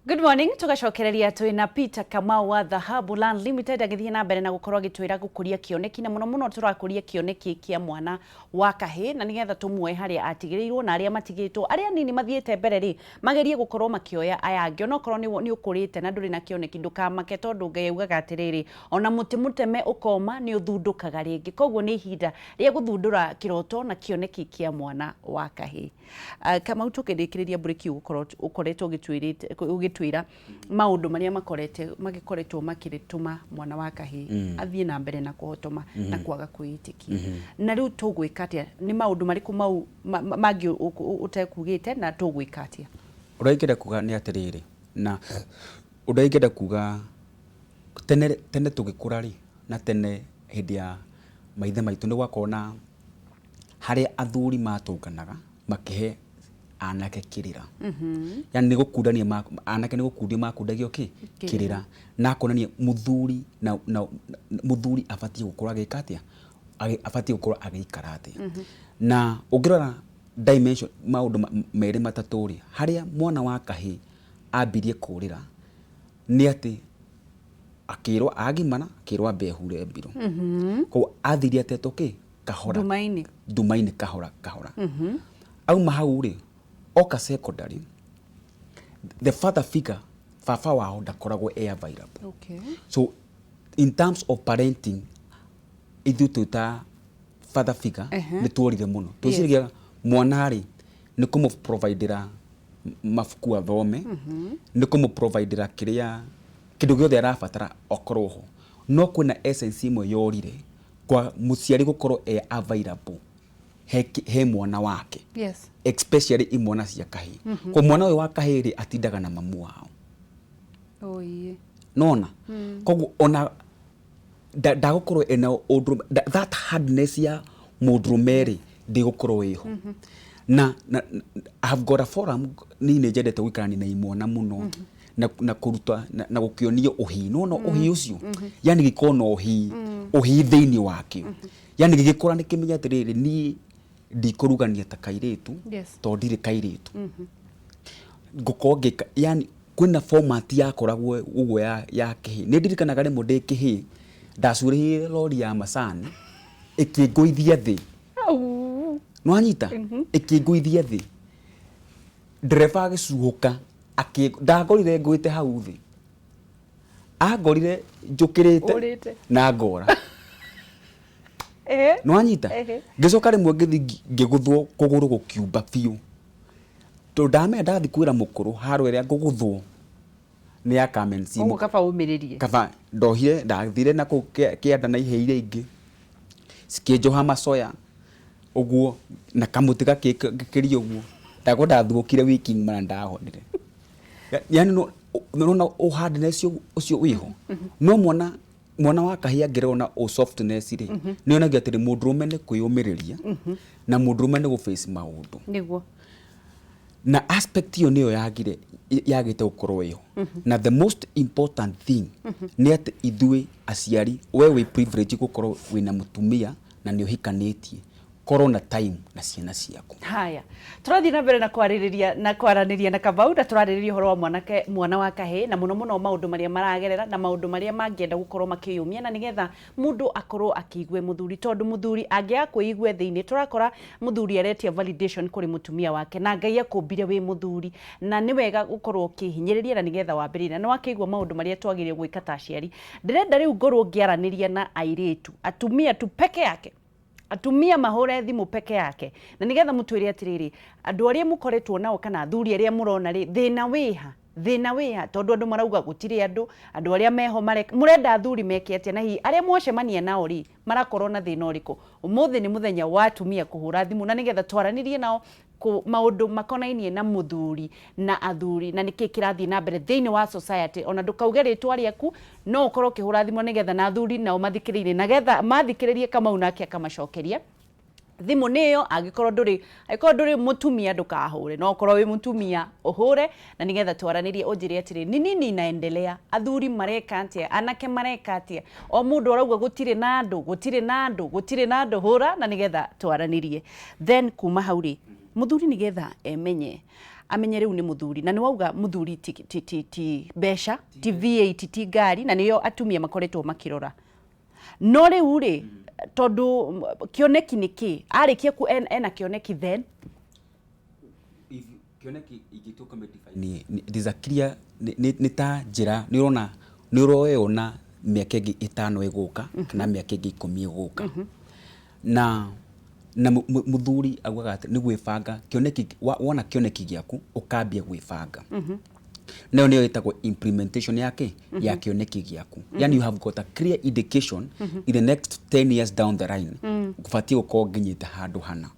Good morning, tugacokereria twina Peter Kamau wa Dhahabu Land Limited agithie na mbere na gukorwo gitwira gukuria kioneki na muno turakuria kioneki kia mwana wa kahii na nigetha tumwe haria atigirirwo na aria matigitwo aria nini mathiete mbere ri magerie gukorwo makioya aya ngio no korwo ni ukurite na nduri na kioneki ndukamake tondu Ngai augaga atiriri ona muti muteme ukoma ni uthundukaga ringi koguo ni ihinda ria guthundura kiroto na kioneki kia mwana wa kahii. Kamau tukirikiriria break ukoretwo gitwira maundu maria magikoretwo makirituma mwana wa kahii athie na mbere na kuhotoma na kwaga kwitikia na riu tugwika atia ni maundu mariku mau mangi utekugite na tugwika atia uraigera kuga ni atiriri na uraigera kuga tene tugikura ri na tene hindi ya maithe maitu ni gwakona hari athuri matunganaga makihe anake kirira yani nigukundania anake nigukundia makundagio kirira na konania muthuri na muthuri abatie gukora gikatia abatie gukora agikara atia na ungirora dimension maundu meri mataturi haria mwana wa kahii ambirie kurira ni ati akirwa agimana akirwa behure mbiro ko athiria teto kahora dumaini kahora au mahauri oka secondary the father figure fafa wao ndakoragwo available. Okay. So in terms of parenting ithu tuta father figure ni tuorire muno tucirigia mwana ri ni kumu providera mafuku athome ni kumu providera kiria kindu giothe arabatara okoroho no kuna essence imwe yorire kwa muciari gukorwo available he mwana wake. Yes. Especially imwana cia kahii. Kwa mwana uyu wa kahii ri atindaga na mamu wao. Oh yeah. Nona. Koguo ona ndagukorwo ena that hardness ya mudrumeri ndigukorwo iho. Na I have got a forum ni njendete gwikarani na imwana muno na kuruta na gukionio uhi no uhi ucio yani gikono uhi thiini wake yani gigikora ni kimenya atiriri ni ndikurugania ta kairitu to ndire kairitu ngukongeka yani kwina format ya koragwo ugo ya kihi ni ndirikanaga rimwe ndi kihi ndacurihire lori ya macani ikiguithia thi no anyita ikiguithia thi driver agicuhuka ndagorire ngwite hau thi agorire njukirite na ngora no anyita ngicoka rimwe ngiguthwo kuguru gukiumba biu to ndame ndathi kwira mukuru haro iria nguguthwo ni Kameme ugu kaba umiririe kaba ndohire ndathire na kianda na iheire ingi sikijoha masoya uguo na kamutiga gikiri uguo ndako ndathukire wiki mana ndahonire yani no hardness ucio wiho no mwana wa kahii angirona o softness ri ni onagia atiri mudrume ni kwiyumiriria na mudrume ni guface maundu niguo na aspect yo niyo yagite ukorwo iho na the most important thing ni ati ithui aciari we privilege gukorwo wina mutumia na ni uhikanitie corona time na ciana ciaku. Haya. Turathi na mbere na kwaraniria na Kamau na turariria horo wa mwana wa kahii na muno maundu maria maragerera na maundu maria mangienda gukorwo makiyumia na nigetha mundu akorwo akigwe muthuri tondu muthuri angia kuigwe thiini turakora muthuri aretia validation kuri mutumia wake na Ngai akumbire wi muthuri na ni wega gukorwo ukihinyiriria na nigetha wambirira no akigwa maundu maria twagirie gwika ta aciari ndirenda riu ngorwo ngiaraniria na airitu atumia tu peke yake atumia mahore thimu peke yake na nigetha mutwire atiriri andu aria mukoretwo nao kana athuri aria murona ri thina wiha tondu andu marauga gutire andu aria meho murenda athuri meke atia na hi aria mwacemania nao ri marakorwo na thina uriku umuthi ni muthenya wa atumia kuhura thimu na nigetha twaranirie nao maundu makonainie na muthuri na athuri na niki kirathie na mbere thiini wa society ona ndukauge ritwa riaku no ukorwo kihura thimu nigetha na athuri nao mathikiririe nagetha mathikiririe Kamau nake akamacokeria thimu niyo agikorwo nduri mutumia ndukahure no korwo wi mutumia uhure na nigetha twaranirie unjire atiri nini inaendelea athuri mareka atia anake mareka atia o mundu arauga gutire na andu hura na nigetha twaranirie then kuma hauri muthuri nigetha emenye amenye riu ni muthuri na ni wauga muthuri ti besha ti VAT ti ngari na niyo atumia makoretwo makirora no riu ri tondu kioneki niki arikia ku ena kioneki then kioneki igituka define it is a clear ni ta njira ni urona ni uroyona miaka ingi 5 iguka kana miaka ingi 10 iguka na muthuri augaga ati ni gwibanga kioneki wona kioneki giaku ukambia gwibanga nayo niyo itagwo implementation yake ya kioneki giaku yani you have got a clear indication in the next 10 years down the line kufatie uko nginyite handu hana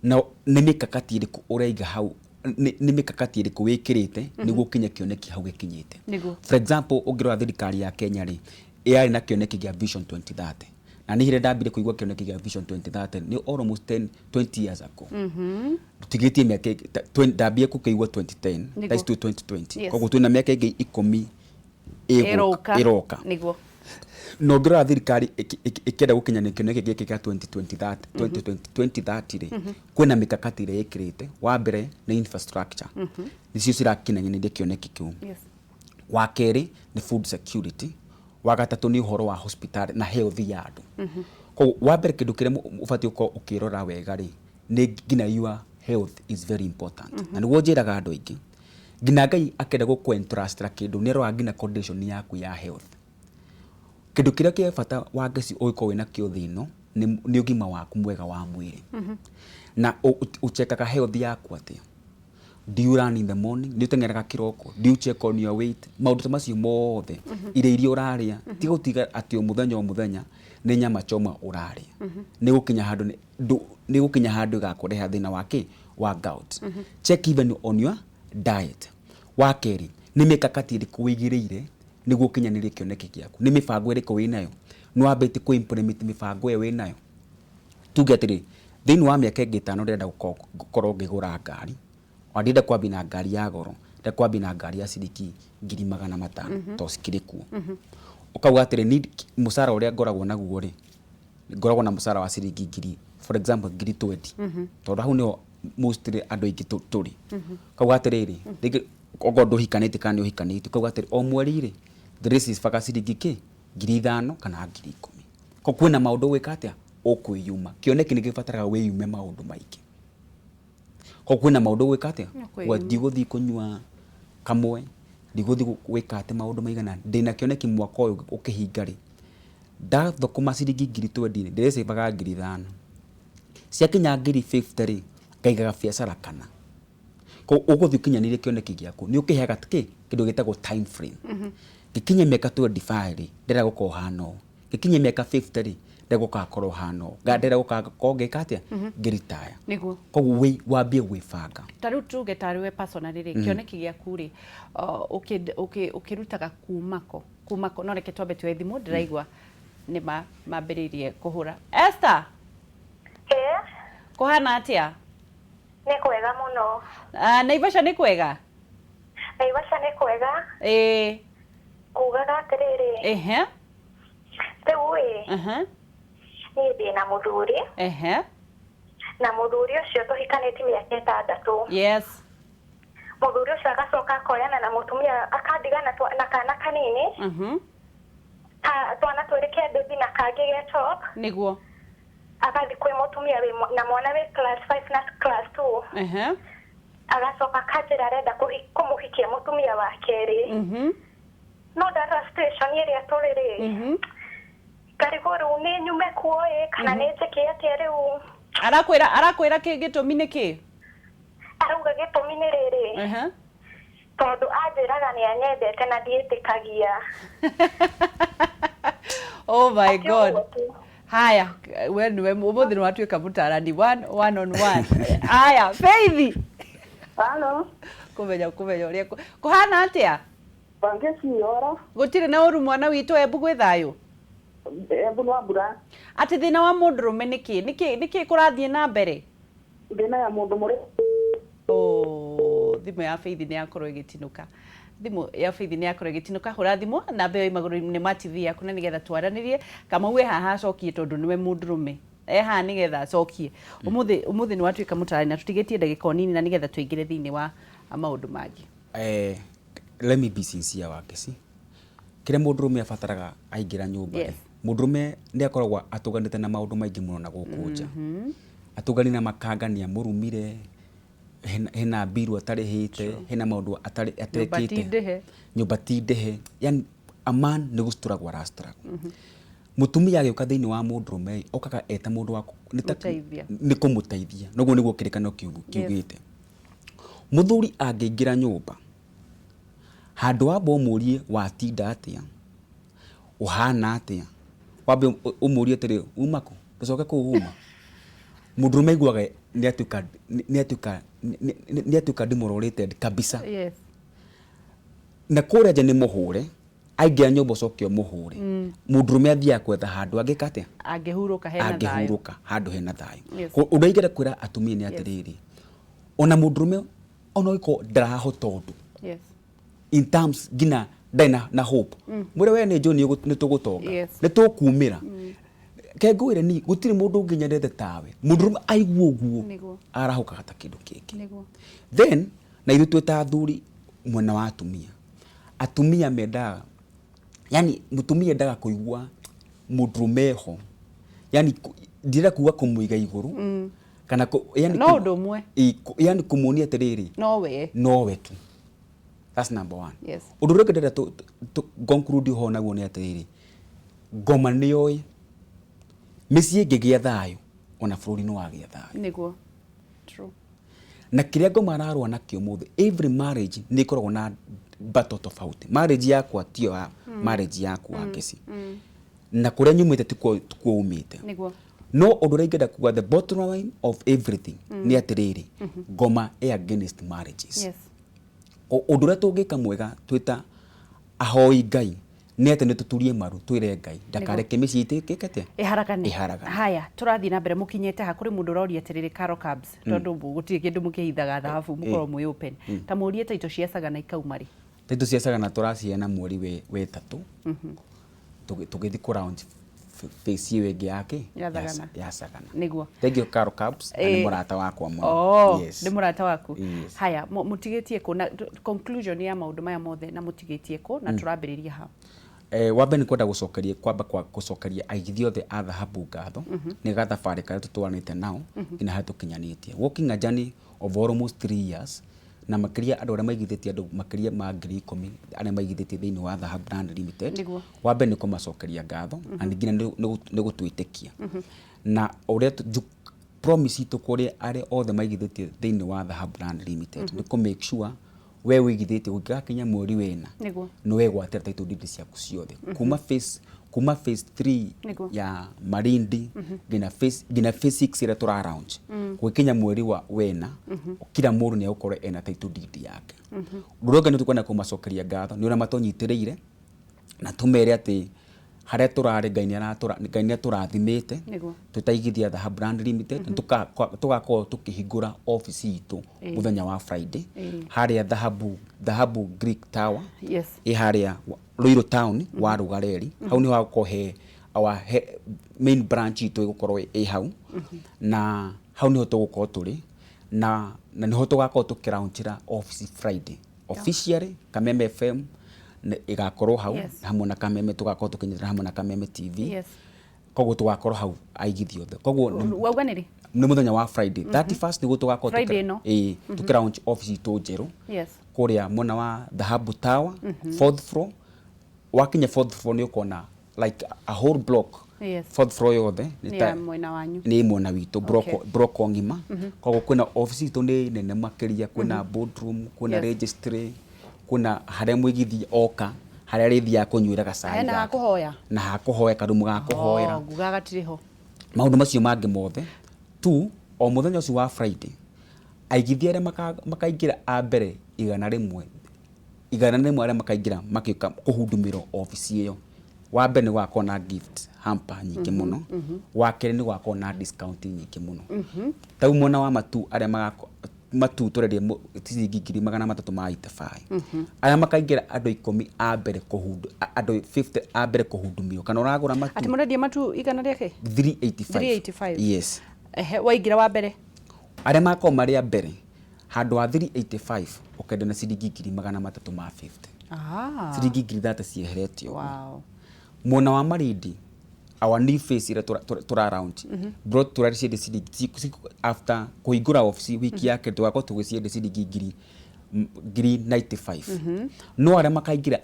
na ni mikakati iriku uraiga hau ni mikakati iriku wikirite niguo kinya kioneki hau gikinyite for example ungirora thirikari ya Kenya ri yari na kioneki gia vision 2030 na ni hire ndambire kuigwa kioneki gia vision 2030 ni almost 20 years ago tugitie miaka ndambie kukeigwa 2010 that's to 2020 koguo twina miaka ingi 10 iroka niguo no ngira thirikari ikenda gukinya ni kioneki giki kia 2030 ri kwina mikakati ire ikirite wa mbere ni infrastructure nicio cirakinanya ni kioneki kiu wa keri ni food security wa gatatu ni uhoro wa hospital na health ya andu ko wa mbere kindu kire ubati uko ukirora wega ri ni ngina your health is very important na niguo njiraga andu aingi ngina Ngai akenda gukwentrusta kindu ni rwa ngina condition yaku ya health kindu kiria kia bata wa ngeci uiko wina kio thino ni ugima waku mwega wa mwiri na uchekaga health yaku atia do you run in the morning do you tengeraga kiroko do you check on your weight maundu macio mothe irio uraria ti gutiga ati o muthenya ni nyama choma uraria ni gukinya handu gakureha thina wake wa gout check even on your diet wa keri ni mikakati iriku wigiriire ni gukinyaniria kioneki giaku ni mibango iriku winayo no abete ku implement mibango we winayo tuge atiri thini wa miaka 5 ndenda gukorwo ngigura ngari ndenda kwambi na ngari ya goro ndenda kwambi na ngari ya ciringi 500,000 to sikirikuo ukauga atiri ni musara uria ngoragwo naguo ri ngoragwo na musara wa ciringi ngiri for example ngiri 20 tondu hau ni mostly andu aingi turi kauga atiriri ogo nduhikanite kana ni uhikanite kauga atiri o mweri ri the is faka ciringi ki ngiri 5 kana ngiri 10 ko kwina maundu wika atia ukwiyuma kioneki ni gibataraga wiyume maundu maingi ko kwina maundu wika atia wa diguthi kunywa kamwe diguthi wika atia maundu maigana ndina kioneki mwaka uyu ukihinga ri da thokuma ciringi ngiri 20 ndirese baga ngiri 5 cia kinya ngiri 50 ri ngaigaga biacara kana ko uguthi kinyanirie kioneki giaku ni ukiheaga kindu gitagwo time frame gikinye miaka 25 ri ndira guko hano gikinye miaka 50 ri ndira gukakorwo hano ndira gukakorwo ngikatia ngiritaya niguo koguo we wambie gwibanga taru tuge tariwe personally ri kioneki giaku ri ukirutaga kumako no reke twambe twe thimu ndiraigwa ni mambiririe kuhura Esther kuhana atia ni kwega muno Naivasha ni kwega kugaga atiriri riu ni ndina muthuri na muthuri ucio tuhikanite miaka 6 yes muthuri ucio agacoka akoyana na mutumia akandigana na kana kanini twana twirike baby na kage ge top niguo akathi kwi mutumia na mwana we class 5 na class 2 agacoka kajira arenda kumuhikia mutumia wa keri no data station iria turiri kariguru ni nyume kuoe kana nitike atia riu arakwira ki gitumi niki arauga gitumi ni riri tondu anjiraga ni anyendete na ndiitikagia oh my god haya we umuthi ni watuika mutarani one on one haya Faith Hello. kumenya uria kuhana atia Bangeciora. Gutire na uru mwana witu ebu gwithayo. Ebu no abura. Ati thina wa mundurume niki kurathie na mbere. Thina ya mundu muri. Thimu ya Faith ni yakorwo igitinuka. Thimu ya Faith ni yakorwo igitinuka hura thimu na mbeo imaguru ni ma TV yaku na nigetha twaranirie kama we haha cokie tondu niwe mundurume. nigetha cokie umuthi ni watuika mutarani na tutigetie ndagika nini na nigetha tuingire thiini wa maundu mangi. Let me be sincere wakesi. Kire mundurume abataraga aingira nyumba. Mundurume ni akoragwo atuganite na maundu maingi muno na gukunja. Atugani na makangania murumire hena biru atarihite, hena maundu atekite. Nyumba ti ndehe. Yani a man ni gusturagwo arasturagwo. Mutumia agioka thiini wa mundurume okaga eta mundu wa ni kumutaithia. Noguo niguo kirikano kiugite. Muthuri angiingira nyumba handu wamba umurie watinda atia, uhana atia, wambe umurie atiri umako tucoke kuuma. Mundurume aiguaga ni atuika demoralized kabisa. Na kuria nja ni muhure aingia nyumba ucoke muhure. Mundurume athia kwetha handu angikate angihuruka handu hena thayu. Undu ingire kwira atumia ni atiriri, ona mundurume ono iko ndarahota undu in terms gina ndina na hope mwire we ni John ni tugutonga ni tukumira kengwire ni gutiri mundu nginyerete tawe mundurume aigua uguo arahuka hata kindu kiki. Then na ithu twita athuri mwena wa atumia mendaga, yani mutumia ndaga kuigua mundurume ho, yani ndira kuga kumuiga iguru kana yani no ndomwe yani kumunia atiriri no we tu. That's number one. Undu reke ndenda to conclude ho naguo ni atiriri, ngoma ni oi misi ngigia thayu ona bururi no wagia thayu niguo true. Na kiria ngoma ararwa nakio muthe, every marriage ni ikoragwo na battle tofauti. Marriage yakwa tio marriage yakwa ngesi na kuria nyumite tikuo umite niguo. No undu ringenda kuga the bottom line of everything ni atiriri, ngoma against marriages. Undu ria tungika mwega twita ahoi Ngai ni ati ni tuturie maru twire Ngai ndakareke micii itikikete iharagane. Haya turathii na mbere mukinyete ha kuri mundu uroria atiriri Karo Cabs tondu gutiri kindu mukihithaga thahabu mukoro mwi open ta murie taito cia Sagana ikaumari. Taito cia Sagana turaciana mweri we 3 tugithi ku round face iyo ingi yake ya Sagana niguo. Thank you Karo Cabs ni murata wakwa muno. Ni murata waku. Haya mutigetie ko na conclusion ya maundu maya mothe na mutigetie ko na turambiriria ha. Wambe ni kwenda gucokeria kwa gucokeria aigithio the other habu ngatho ni gatha bari kare tutwanite nao ina hatu kinyanitie working a journey of almost 3 years na makiria andu aria maigithitie andu makiria ma 10,000 aria maigithitie thiini wa Dhahabu Brand Limited. Wambe ni kumacokeria ngatho na ningina ni gutwitikia na uria promise itu kuri aria othe maigithitie thiini wa Dhahabu Brand Limited ni ku make sure we wigithitie ugakinya mweri wena no wegwatira title deed ciaku ciothe kuma phase 3 ya Marindi gina phase 6 ira tura round gwikinya mweri wa wena kila mundu ni ukore ena title deed yake. Nduroga ni tukwenda kumacokeria ngatho ni ona matonyitiriire na tumere ati haria turari Ngai ni turathimite tutaigithia Dhahabu Brand Limited tugakorwo tukihingura office itu muthenya wa Friday haria Dhahabu Greek Tower haria Ruiru Town wa Rugareri. Hau ni wakohe our main branch itu igukorwo hau na hau ni ho tugukorwo turi na ni ho tugakorwo tukiraunchira office Friday officially Kameme FM igakorwo hau hamwe na Kameme tugakorwo tukinyira hamwe na Kameme TV koguo tugakorwo hau aigithio the koguo wauga niri ni muthenya wa Friday 31st niguo tugakorwo tukiraunch office itu njeru kuria mwena wa Dhahabu Tower 4th floor. Wakinya 4th floor ni ukona like a whole block 4th floor yothe ni mwena witu block ngima koguo kwina office itu ni nene makiria kwina boardroom kwina registry kuna haria mwigithi oka haria rithia kunyuira gacai na hakuhoya karumu ga kuhoera ngugaga tiriho maundu macio mangi mothe tu o muthenya ucio wa Friday aigithia aria makaingira a mbere 100 aria makaingira makika kuhundumiro office iyo. Wa mbere ni gwakwo na gift hamper nyingi muno wa kere ni gwakwo na discount nyingi muno tau mwena wa matu aria matu turedia ciringi 385 aya makaingira andu 10 a mbere kuhundu andu 50 a mbere kuhundumio kana uragura matu ati muredia matu igana riake 385 yes waingira wa mbere aria mako maria mbere handu wa 385 ukenda na ciringi 350 ciringi 300 cieheretio wow mwana wa Marindi our new face ira tura round brought to rashid ciringi after kuigura office wiki yake twako tugiciende ciringi 95 no aria makaingira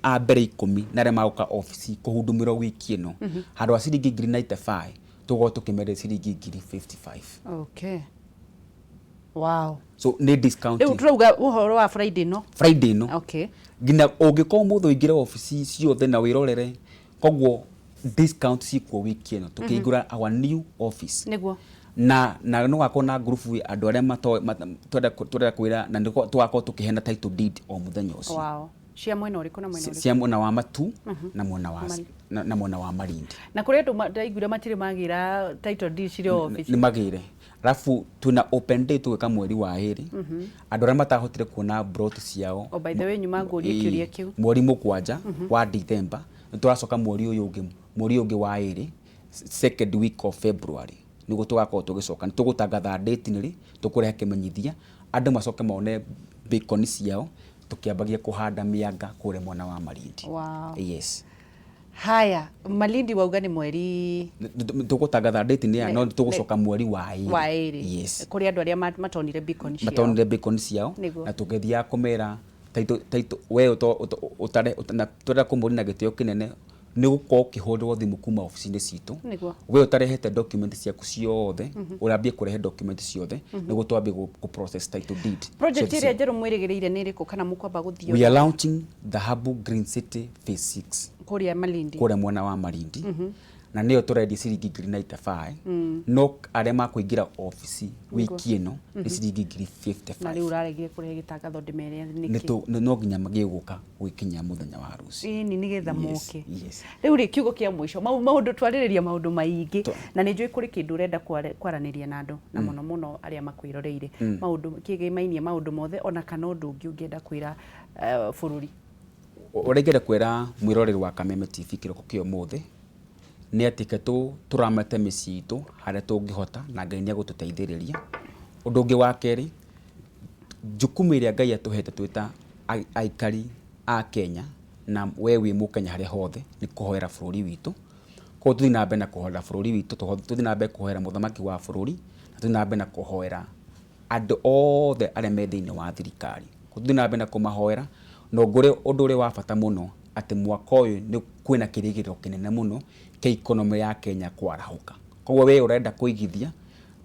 a mbere 10 na aria magoka office kuhundumira wiki ino handu wa ciringi 95 tugo tukimere ciringi 55 okay wow so ne discount eu turauga uhoro wa Friday no okay gina ungiko mutho ingire office ciothe na wirorere kogwo discount cikwo wiki ino tukigura our new office niguo na no gakona group wi andu aria twenda kwira na ndiko twako tukihena title deed o muthenya ucio wow cia mwena uriku na mwena uriku cia mwena wa matu na mwena wa na mwena wa Marindi na kuri andu ndaigura matire magira title deed cirio office ni magire rafu tuna open day tugeka mweri wa heri andu aria matahotire kuona brot ciao oh by the way nyuma nguria kiuria kiu mweri mukwanja wa December turacoka mweri ungi wa heri second week of February niguo tugakorwo tugicoka tugutangatha date niri tukureha kimenyithia andu macoke mone bacon ciao tukiambagia kuhanda mianga kure mwena wa Marindi wow yes haya Malindi wauga ni mweri tugutangatha date ni no tugucoka mweri wa heri yes kuri andu aria matonire bacon ciao na tugethia kumera taito we utare twenda kumurina gitio kinene ni gukorwo kihondwo thimu kuma office-ini citu we utarehete document ciaku ciothe urambie kurehe document ciothe niguo twambie ku process title deed project iria njeru mwirigireire ni iriku kana mukwamba guthio we are launching the Habu Green City phase 6 kuria Malindi kuria mwena wa Marindi na niyo turendi ciringi 95 no aria makuingira office wiki ino ni ciringi 55 na riu uraregire kurehe gitangatho ndimere niki no nginya magiguka gwikinya muthenya wa ruci ni nigetha moke riu ri kiugo kia mwisho maundu twaririria maundu maingi na ni njui kuri kindu urenda kwaraniria na andu na muno aria makwiroreire maundu kigimainie maundu mothe ona kana undu ungi ungienda kwira bururi urengera kwira mwiroreri wa Kameme TV kiroko kio mothe ni atike turamete miciitu haria tungihota na Ngai ni agututeithiriria undu ungi wa keri jukumu iria Ngai atuhete twita aikari a Kenya na we wi mukenya haria hothe ni kuhoera bururi witu ko tuthi na mbere na kuhoera bururi witu tuthi na mbere kuhoera muthamaki wa bururi na tuthi na mbere na kuhoera andu othe aria me thiini wa thirikari ko tuthi na mbere na kumahoera no ngure undu uri wa bata muno ati mwaka uyu ni kwina kirigiro kinene muno ke economy ya Kenya kwarahuka kogwo we urenda kuigithia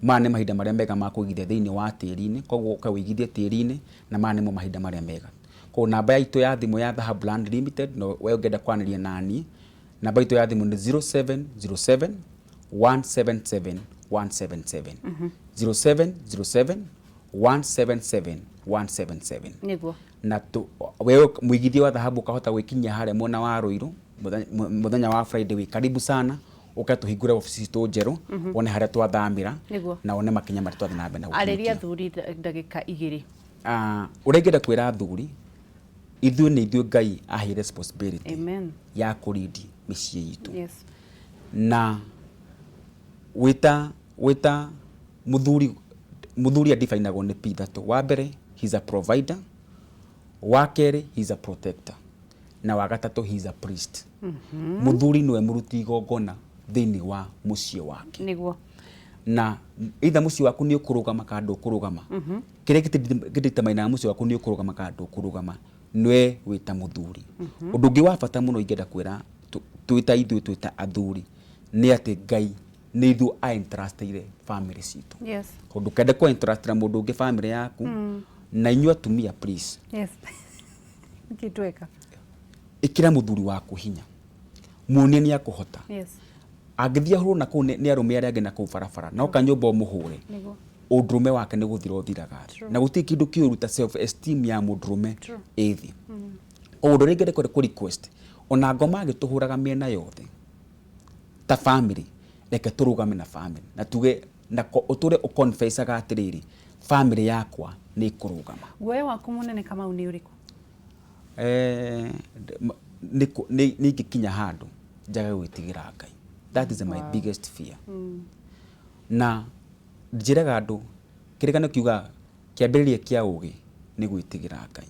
mane mahinda maria mega ma kuigithia thiini wa tiri-ini kogwo ukawigithia tiri-ini na mane mo mahinda maria mega ko namba itu ya thimu ya Dhahabu Land Limited no we ungenda kwaniria nani namba itu ya thimu ni 0707 177 177 0707 177 177 niguo na wewe muigithia wa dhahabu kahota gwikinya haria mwena wa Ruiru muthenya wa Friday wi karibu sana ukatuhingura ofisi tu njeru one haria twathamira na one makinya mari twathi na mbere na ariria thuri ndagika 2 urengera kwira thuri ithu ni ithu Ngai ahi responsibility amen ya kuridi micii itu yes na wita muthuri adifainagwo ni pithatu wa mbere he's a provider wa keri he's a protector na wa gatatu he's a priest muthuri niwe muruti igongona thiini wa mucii wake niguo na either mucii waku ni ukurugama kandu ukurugama kiria gititamaina mucii waku ni ukurugama kandu ukurugama niwe wita muthuri undu ungi wa bata muno ingenda kwira twita athuri ni ati Ngai ni ithu a entrustire family citu yes kundu kende ko entrustira mundu ungi family yaku na inyua tumia please yes kitweka ikira muthuri waku hinya munie ni akuhota yes angithia huru na ku ni arume aria ngena ku barabara no kanyumba umuhure niguo undrume wake ni guthira thiraga na guti kindu kiuruta self esteem ya mundrume ethi undu ringere ku request ona ngoma agituhuraga miena yothe ta family reke turugame na family na tuge na uture uconfessaga atiriri family yakwa nä kurugama. Guoya waku munene kama ni uriku? Nä ingäkinya handå njage gwĩtigĩra Ngai. That is my biggest fear. Na njĩraga andũ kĩrĩkanĩro kiuga kĩambĩrĩria kĩa ũgĩ nĩ gwĩtigĩra Ngai.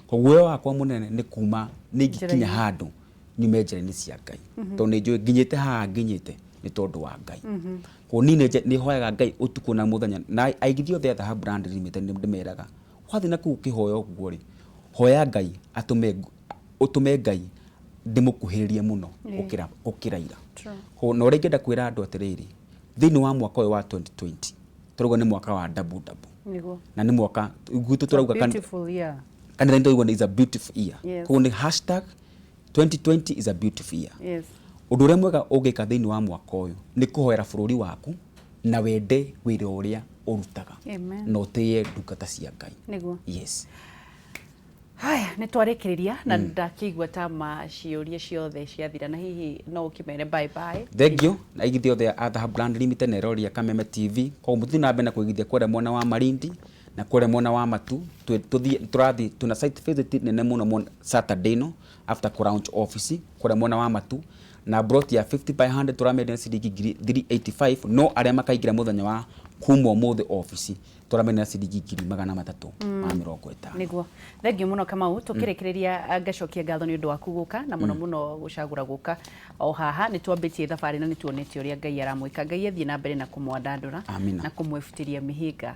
Guoya wakwa munene nĩ kuma nĩ ingĩkinya handũ nyume njĩra-inĩ cia Ngai. Tondũ nĩ njũĩ nginyĩte haha nginyĩte nĩ tondũ wa Ngai. Ko niĩ nĩ hoyaga Ngai ũtukũ na mũthenya, na aigithio othe a brand limite ndĩmeraga wathiĩ na kũu kĩhoya ũguo rĩ, hoya Ngai ũtũme Ngai ndĩmũkuhĩrĩrie mũno gũkĩra ira. Na ũrĩa ingĩenda kwĩra andũ atĩrĩrĩ, thĩinĩ wa mwaka ũyũ wa 2020 tũrauga nĩ mwaka wa double. Na nĩ mwaka gwitũ tũrauga kanitha tũrauga is a beautiful year. Koguo nĩ #2020 is a beautiful year. Ũndũ ũrĩa mwega ũngĩka thĩinĩ wa mwaka ũyũ nĩ kũhoera bũrũri waku na wende wĩra ũrĩa ũrutaga na ũtĩye ndungata cia Ngai. Yes. Haya, nĩ twarĩkĩrĩria na ndakĩigua ta ciũria ciothe ciathira, na hihi no ũkĩmere bye bye. Thank you. Na aigithia othe a the brand limited na roria Kameme TV. Kwa mũthĩ na mbere na kũigithia kũrĩa mwena wa Malindi na kũrĩa mwena wa Matu. Tũrathi tuna site visit nene mũno Saturday no after launch office kũrĩa mwena wa Matu. Na brought ya 50 by 100 turamenya ciringi 385 no arĩa makaingĩra mũthenya wa kuma ũmũthĩ office turamenya ciringi 350. Niguo. Thengiũ mũno Kamau, tũkĩrĩkĩrĩria ngacokia ngatho nĩ ũndũ waku gũka na mũno gũcagũra gũka o haha. Nĩ twambĩtie thabarĩ na nĩ tuonete ũrĩa Ngai aramwĩka. Ngai athiĩ na mbere na kũmwandandũra na kũmwĩbutĩria mĩhĩnga.